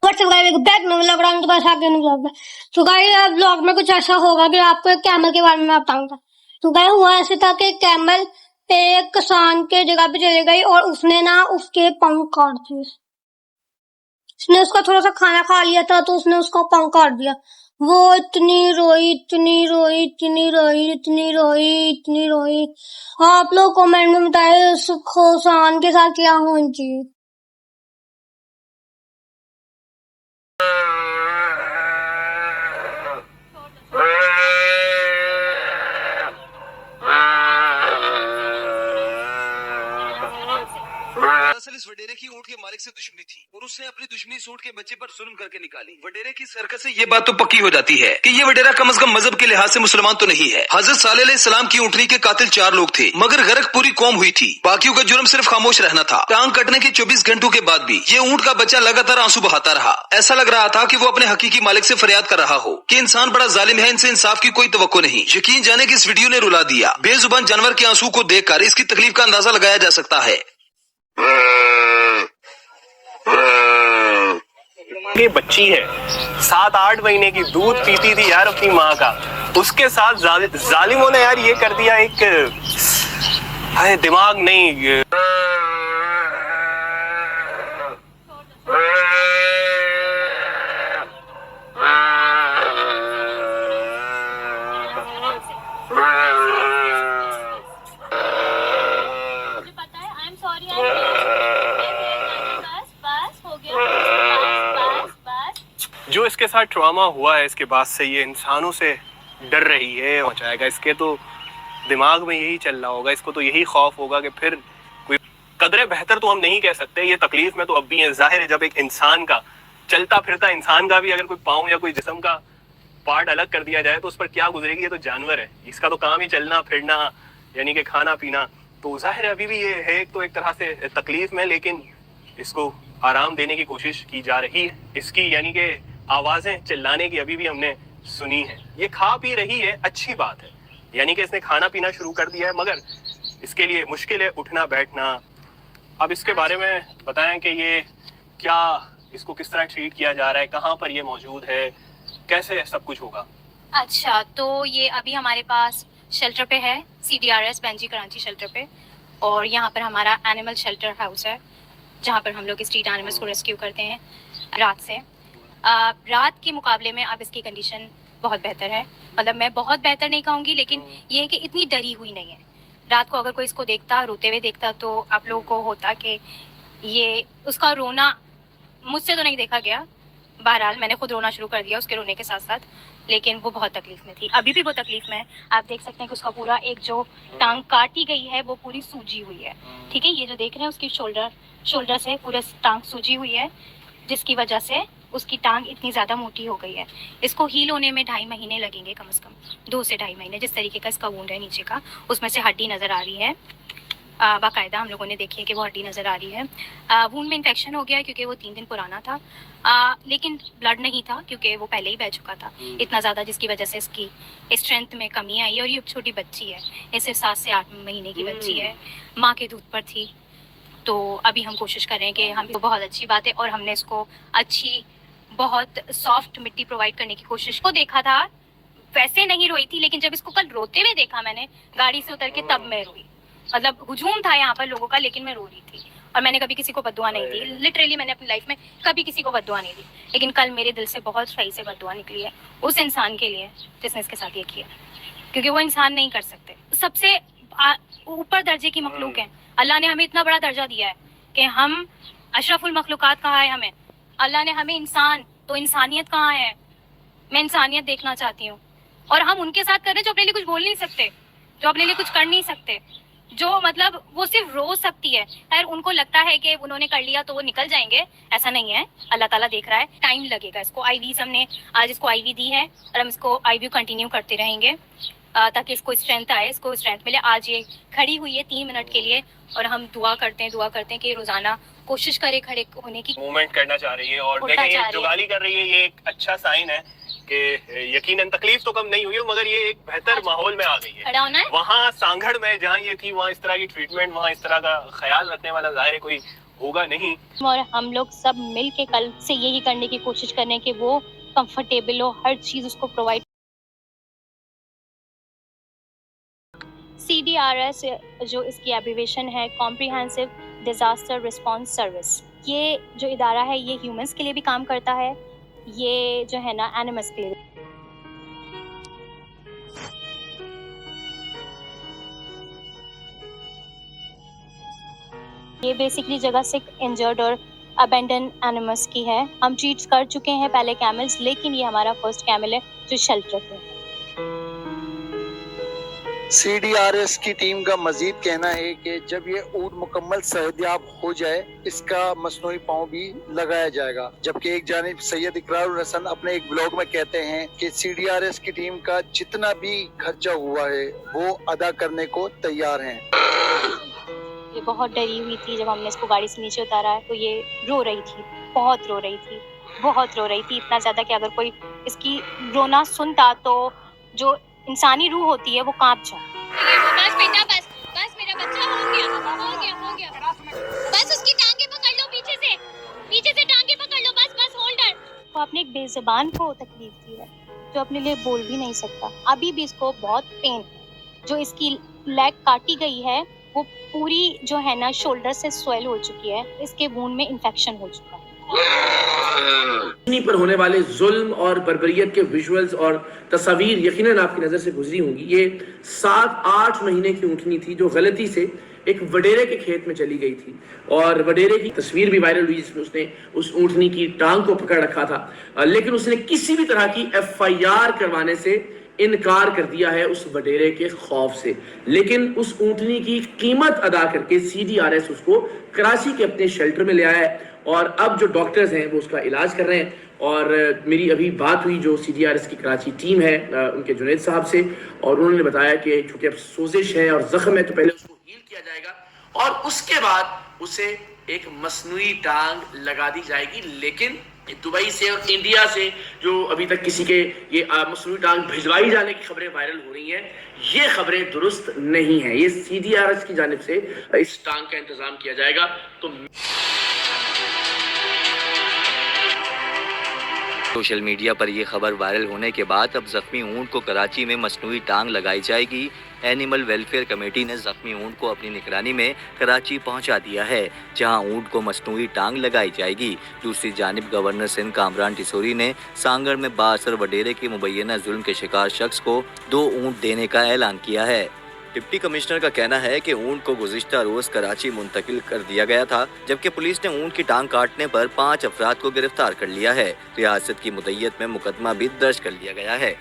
Bag में लग रहा है, पास आगे नहीं जाऊंगा। तो गाइस ब्लॉग में कुछ ऐसा होगा कि आपको एक कैमल के बारे में बताऊंगा। तो गाइस हुआ ऐसे था कि कैमल एक किसान के जगह पे चली गई और उसने ना उसके पंख काट दिए। उसने उसका थोड़ा सा खाना खा लिया था तो उसने उसका पंख काट दिया। वो इतनी रोई, इतनी रोई, इतनी रोई, इतनी रोई, इतनी रोई। आप लोग कमेंट में बताइए उस किसान के साथ क्या होना चाहिए। दरअसल इस वडेरे की ऊँट के मालिक से दुश्मनी थी और उसने अपनी दुश्मनी इस ऊँट के बच्चे पर जुल्म करके निकाली। वडेरे की इस हरकत से ये बात तो पक्की हो जाती है कि ये वडेरा कम से कम मजहब के लिहाज से मुसलमान तो नहीं है। हजरत सालेह अलैहिस्सलाम की ऊँटनी के कातिल 4 लोग थे, मगर गर्क पूरी कौम हुई थी। बाकियों का जुर्म सिर्फ खामोश रहना था। टांग कटने के 24 घंटों के बाद भी ये ऊँट का बच्चा लगातार आंसू बहाता रहा। ऐसा लग रहा था कि वो अपने हकीकी मालिक से फरियाद कर रहा हो कि इंसान बड़ा जालिम है, इनसे इंसाफ की कोई तवक्को नहीं। यकीन जाने की इस वीडियो ने रुला दिया। बेजुबान जानवर के आंसू को देखकर इसकी तकलीफ का अंदाजा लगाया जा सकता है। ये बच्ची है 7-8 महीने की, दूध पीती थी यार अपनी माँ का। उसके साथ जालिमों ने यार ये कर दिया। एक दिमाग नहीं। जो इसके साथ ट्रॉमा हुआ है, इसके बाद से ये इंसानों से डर रही है। हो जाएगा इसके तो दिमाग में यही चल रहा होगा, इसको तो यही खौफ होगा कि फिर कोई कदरे बेहतर तो हम नहीं कह सकते। ये तकलीफ में तो अब भी है। जाहिर है जब एक इंसान का चलता फिरता इंसान का भी अगर कोई पाँव या कोई जिस्म का पार्ट अलग कर दिया जाए तो उस पर क्या गुजरेगी। ये तो जानवर है, इसका तो काम ही चलना फिरना यानी कि खाना पीना। तो जाहिर है अभी भी ये है तो एक तरह से तकलीफ में, लेकिन इसको आराम देने की कोशिश की जा रही है। इसकी यानी कि आवाजें चिल्लाने की अभी भी हमने सुनी है। ये खा पी रही है, अच्छी बात है, यानी कि इसने खाना पीना शुरू कर दिया है, मगर इसके लिए मुश्किल है उठना बैठना। अब इसके बारे में बताएं कि ये क्या, इसको किस तरह ट्रीट किया जा रहा है, कहाँ पर ये मौजूद है, कैसे सब कुछ होगा। अच्छा, तो ये अभी हमारे पास शेल्टर पे है, CDRS बेंजी कराची शेल्टर पे। और यहाँ पर हमारा एनिमल शेल्टर हाउस है जहाँ पर हम लोग स्ट्रीट एनिमल्स को रेस्क्यू करते हैं रात से। रात के मुकाबले में अब इसकी कंडीशन बहुत बेहतर है। मतलब मैं बहुत बेहतर नहीं कहूँगी, लेकिन ये है कि इतनी डरी हुई नहीं है। रात को अगर कोई इसको देखता, रोते हुए देखता, तो आप लोगों को होता कि ये उसका रोना मुझसे तो नहीं देखा गया। बहरहाल मैंने खुद रोना शुरू कर दिया उसके रोने के साथ साथ, लेकिन वो बहुत तकलीफ में थी, अभी भी वो तकलीफ में है। आप देख सकते हैं कि उसका पूरा एक जो टांग काटी गई है वो पूरी सूजी हुई है। ठीक है, ये जो देख रहे हैं उसकी शोल्डर से पूरा टांग सूजी हुई है, जिसकी वजह से उसकी टांग इतनी ज़्यादा मोटी हो गई है। इसको हील होने में 2.5 महीने लगेंगे, कम से कम 2 से 2.5 महीने। जिस तरीके का इसका वुंड है नीचे का, उसमें से हड्डी नज़र आ रही है। बाकायदा हम लोगों ने देखी है कि वो हड्डी नज़र आ रही है। वुंड में इन्फेक्शन हो गया है क्योंकि वो 3 दिन पुराना था, लेकिन ब्लड नहीं था क्योंकि वो पहले ही बह चुका था इतना ज़्यादा, जिसकी वजह से इसकी स्ट्रेंथ में कमी आई। और ये छोटी बच्ची है, इसे 7 से 8 महीने की बच्ची है, माँ के दूध पर थी। तो अभी हम कोशिश कर रहे हैं कि हम, तो बहुत अच्छी बात है। और हमने इसको अच्छी बहुत सॉफ्ट मिट्टी प्रोवाइड करने की कोशिश को देखा था। वैसे नहीं रोई थी, लेकिन जब इसको कल रोते हुए देखा मैंने गाड़ी से उतर के, तब मैं रोई। मतलब हुजूम था यहाँ पर लोगों का, लेकिन मैं रो रही थी। और मैंने कभी किसी को बद्दुआ नहीं दी, लिटरली मैंने अपनी लाइफ में कभी किसी को बद्दुआ नहीं दी, लेकिन कल मेरे दिल से बहुत सही से बद्दुआ निकली है उस इंसान के लिए जिसने इसके साथ ये किया, क्योंकि वो इंसान नहीं कर सकते। सबसे ऊपर दर्जे की मखलूक है। अल्लाह ने हमें इतना बड़ा दर्जा दिया है कि हम अशरफुल मखलूकात कहा है हमें। अल्लाह ने हमें इंसान, तो इंसानियत कहाँ है? मैं इंसानियत देखना चाहती हूँ। और हम उनके साथ कर रहे हैं जो अपने लिए कुछ बोल नहीं सकते, जो अपने लिए कुछ कर नहीं सकते, जो मतलब वो सिर्फ रो सकती है। खैर उनको लगता है कि उन्होंने कर लिया तो वो निकल जाएंगे, ऐसा नहीं है। अल्लाह ताला देख रहा है, टाइम लगेगा इसको। IVs हमने आज इसको IV दी है और हम इसको IV कंटिन्यू करते रहेंगे ताकि इसको स्ट्रेंथ आए, इसको स्ट्रेंथ मिले। आज ये खड़ी हुई है 3 मिनट के लिए और हम दुआ करते हैं कि रोजाना कोशिश करे खड़े होने की। मूवमेंट करना चाह रही है और देखें ये जुगाली कर रही है, ये एक अच्छा साइन है कि यकीनन तकलीफ तो कम नहीं हुई, मगर ये एक बेहतर माहौल में आ गई है। वहाँ सांगड़ में जहाँ ये थी, वहाँ इस तरह की ट्रीटमेंट, वहाँ इस तरह का ख्याल रखने वाला जाहिर है कोई होगा नहीं। और हम लोग सब मिल के कल से यही करने की कोशिश करें कि वो कंफर्टेबल हो, हर चीज़ उसको प्रोवाइड। CDRS जो इसकी एब्रीवेशन है, कॉम्प्रिहेंसिव डिजास्टर रिस्पांस सर्विस। ये जो इदारा है ये ह्यूमंस के लिए भी काम करता है, ये जो है ना एनिमल्स के लिए। ये बेसिकली जगह सिक, इंजर्ड और अबेंडन एनिमल्स की है। हम ट्रीट कर चुके हैं पहले कैमल्स, लेकिन ये हमारा फर्स्ट कैमल है जो शेल्टर पे है। CDRS की टीम का मजीद कहना है कि जब ये ऊँट मुकम्मल सेहतयाब हो जाए इसका मसनूई पाँव भी लगाया जाएगा। जबकि एक जानिब सैयद इकरारुल हसन अपने एक ब्लॉग में कहते हैं कि CDRS की टीम का जितना भी खर्चा हुआ है वो अदा करने को तैयार हैं। ये बहुत डरी हुई थी जब हमने इसको गाड़ी से नीचे उतारा है, तो ये रो रही थी, बहुत रो रही थी, बहुत रो रही थी, इतना ज्यादा कि अगर कोई इसकी रोना सुनता तो जो इंसानी रूह होती है वो कांप जाए। बस बेटा, बस मेरा बच्चा हो गया। बस उसकी टांगे पकड़ लो पीछे से टांगे पकड़ लो, बस होल्डर। वो अपने एक बेज़बान को तकलीफ दी है जो अपने लिए बोल भी नहीं सकता। अभी भी इसको बहुत पेन है। जो इसकी लेग काटी गई है वो पूरी जो है ना शोल्डर से स्वेल हो चुकी है, इसके वूंड में इन्फेक्शन हो चुका है। ऊँटनी पर होने वाले जुल्म और बर्बरियत के विजुअल्स और तस्वीर यकीनन आपकी नजर से गुजरी होंगी। ये 7-8 महीने की ऊँटनी थी जो गलती से एक वडेरे के खेत में चली गई थी और वडेरे की तस्वीर भी वायरल हुई जिसमें उसने उस ऊँटनी की टांग को पकड़ रखा था, लेकिन उसने किसी भी तरह की FIR करवाने से इनकार कर दिया है उस वडेरे के खौफ से। लेकिन उस ऊँटनी की कीमत अदा करके CDRS उसको कराची के अपने शेल्टर में ले आया है और अब जो डॉक्टर्स हैं वो उसका इलाज कर रहे हैं। और मेरी अभी बात हुई जो CDRS की कराची टीम है उनके जुनैद साहब से, और उन्होंने बताया कि चूंकि अब सोजिश है और जख्म है तो पहले उसको हील किया जाएगा और उसके बाद उसे एक मसनूई टांग लगा दी जाएगी। लेकिन दुबई से और इंडिया से जो अभी तक किसी के ये मसनूई टांग भिजवाई जाने की खबरें वायरल हो रही हैं, ये खबरें दुरुस्त नहीं है। ये CDRS की जानिब से इस टांग का इंतजाम किया जाएगा। तो सोशल मीडिया पर यह खबर वायरल होने के बाद अब जख्मी ऊंट को कराची में मसनूई टांग लगाई जाएगी। एनिमल वेलफेयर कमेटी ने जख्मी ऊंट को अपनी निगरानी में कराची पहुंचा दिया है, जहां ऊंट को मसनूई टांग लगाई जाएगी। दूसरी जानिब गवर्नर सिंध कामरान टिसोरी ने सांगड़ में बाअसर वडेरे के मुबैना जुल्म के शिकार शख्स को 2 ऊंट देने का ऐलान किया है। डिप्टी कमिश्नर का कहना है कि ऊंट को गुज़िश्ता रोज कराची मुंतकिल कर दिया गया था, जबकि पुलिस ने ऊंट की टांग काटने पर 5 अफराद को गिरफ्तार कर लिया है। रियासत की मुद्दत में मुकदमा भी दर्ज कर लिया गया है।